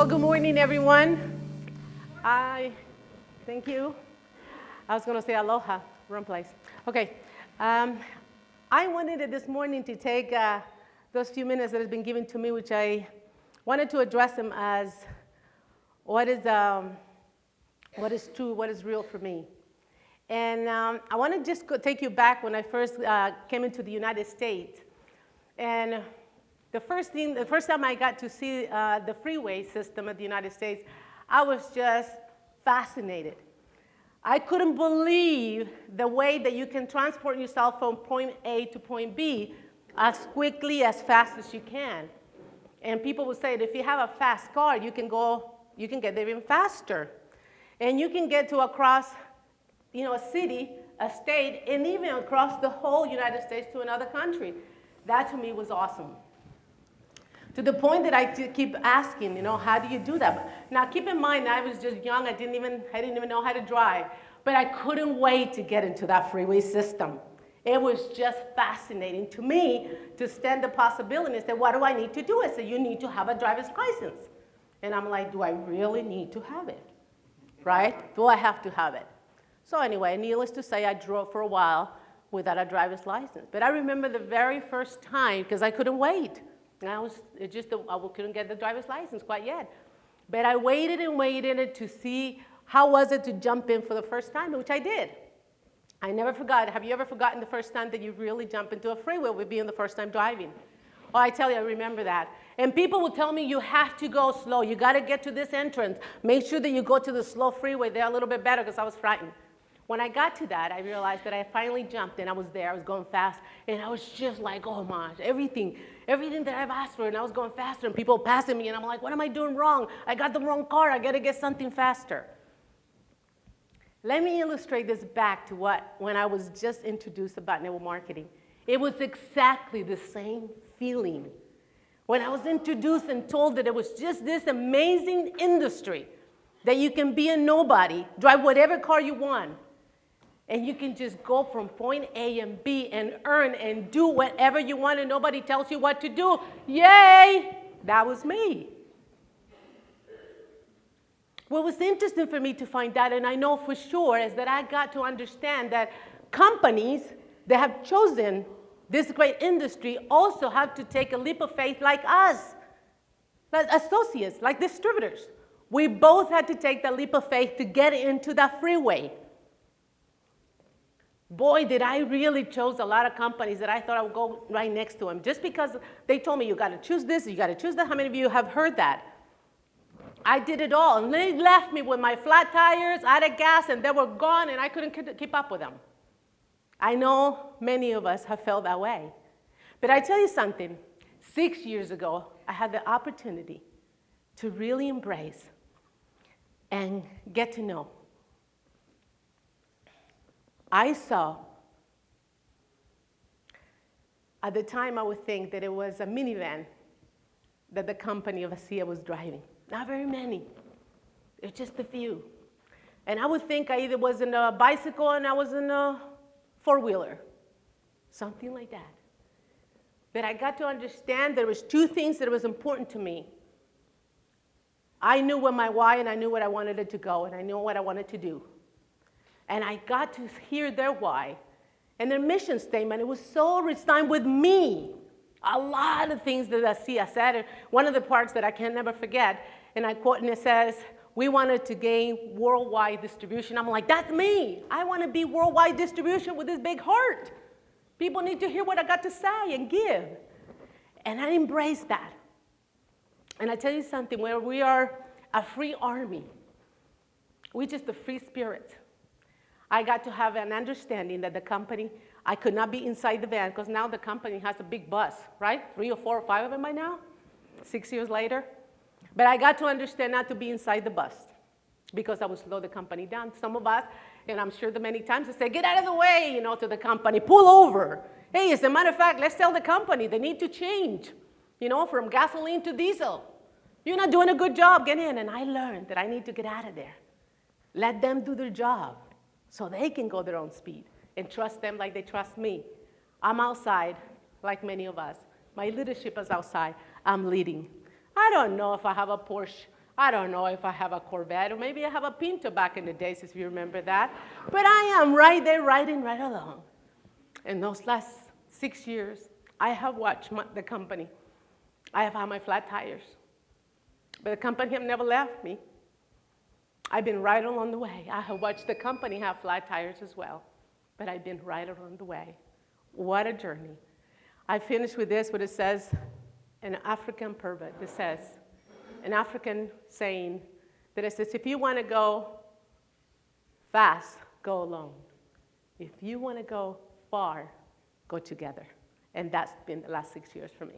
Well, good morning, everyone. Thank you. I was going to say aloha, wrong place. Okay. I wanted this morning to take those few minutes that has been given to me, which I wanted to address them as what is true, what is real for me. And I want to just take you back when I first came into the United States. And the first time I got to see the freeway system of the United States, I was just fascinated. I couldn't believe the way that you can transport yourself from point A to point B as quickly, as fast as you can. And people would say that if you have a fast car, you can get there even faster. And you can get to across, a city, a state, and even across the whole United States to another country. That to me was awesome. To the point that I keep asking, how do you do that? Now, keep in mind, I was just young. I didn't even know how to drive. But I couldn't wait to get into that freeway system. It was just fascinating to me to stand the possibility and say, what do I need to do? I said, you need to have a driver's license. And I'm like, do I really need to have it? Right? Do I have to have it? So anyway, needless to say, I drove for a while without a driver's license. But I remember the very first time, because I couldn't wait. And I couldn't get the driver's license quite yet. But I waited and waited to see how was it to jump in for the first time, which I did. I never forgot. Have you ever forgotten the first time that you really jumped into a freeway with being the first time driving? Oh, I tell you, I remember that. And people would tell me, you have to go slow. You got to get to this entrance. Make sure that you go to the slow freeway. They're a little bit better, because I was frightened. When I got to that, I realized that I finally jumped, and I was there. I was going fast, and I was just like, oh my, everything that I've asked for, and I was going faster, and people passing me, and I'm like, what am I doing wrong? I got the wrong car. I got to get something faster. Let me illustrate this back to when I was just introduced about network marketing. It was exactly the same feeling. When I was introduced and told that it was just this amazing industry, that you can be a nobody, drive whatever car you want, and you can just go from point A and B and earn and do whatever you want, and nobody tells you what to do. Yay! That was me. What was interesting for me to find out, and I know for sure, is that I got to understand that companies that have chosen this great industry also have to take a leap of faith like us, like associates, like distributors. We both had to take the leap of faith to get into that freeway. Boy, did I really choose a lot of companies that I thought I would go right next to them. Just because they told me, you got to choose this, you got to choose that. How many of you have heard that? I did it all. And they left me with my flat tires, out of gas, and they were gone, and I couldn't keep up with them. I know many of us have felt that way. But I tell you something. 6 years ago, I had the opportunity to really embrace and get to know. I saw, at the time I would think that it was a minivan that the company of ASEA was driving. Not very many. It's just a few. And I would think I either was in a bicycle and I was in a four-wheeler. Something like that. But I got to understand there was two things that was important to me. I knew what my why, and I knew what I wanted it to go, and I knew what I wanted to do. And I got to hear their why and their mission statement. It was so resigned with me. A lot of things that ASEA said. One of the parts that I can never forget, and I quote, and it says, we wanted to gain worldwide distribution. I'm like, that's me. I want to be worldwide distribution with this big heart. People need to hear what I got to say and give. And I embraced that. And I tell you something, where we are a free army, we're just a free spirit. I got to have an understanding that the company, I could not be inside the van, because now the company has a big bus, right? 3 or 4 or 5 of them by now, 6 years later. But I got to understand not to be inside the bus, because I would slow the company down. Some of us, and I'm sure that many times, they say, get out of the way, to the company, pull over. Hey, as a matter of fact, let's tell the company they need to change, from gasoline to diesel. You're not doing a good job, get in. And I learned that I need to get out of there. Let them do their job so they can go their own speed, and trust them like they trust me. I'm outside, like many of us. My leadership is outside. I'm leading. I don't know if I have a Porsche. I don't know if I have a Corvette, or maybe I have a Pinto back in the days, if you remember that. But I am right there riding right along. In those last 6 years, I have watched the company. I have had my flat tires. But the company have never left me. I've been right along the way. I have watched the company have flat tires as well. But I've been right along the way. What a journey. I finished with this, what it says, an African proverb. It says, an African saying that it says, if you want to go fast, go alone. If you want to go far, go together. And that's been the last 6 years for me.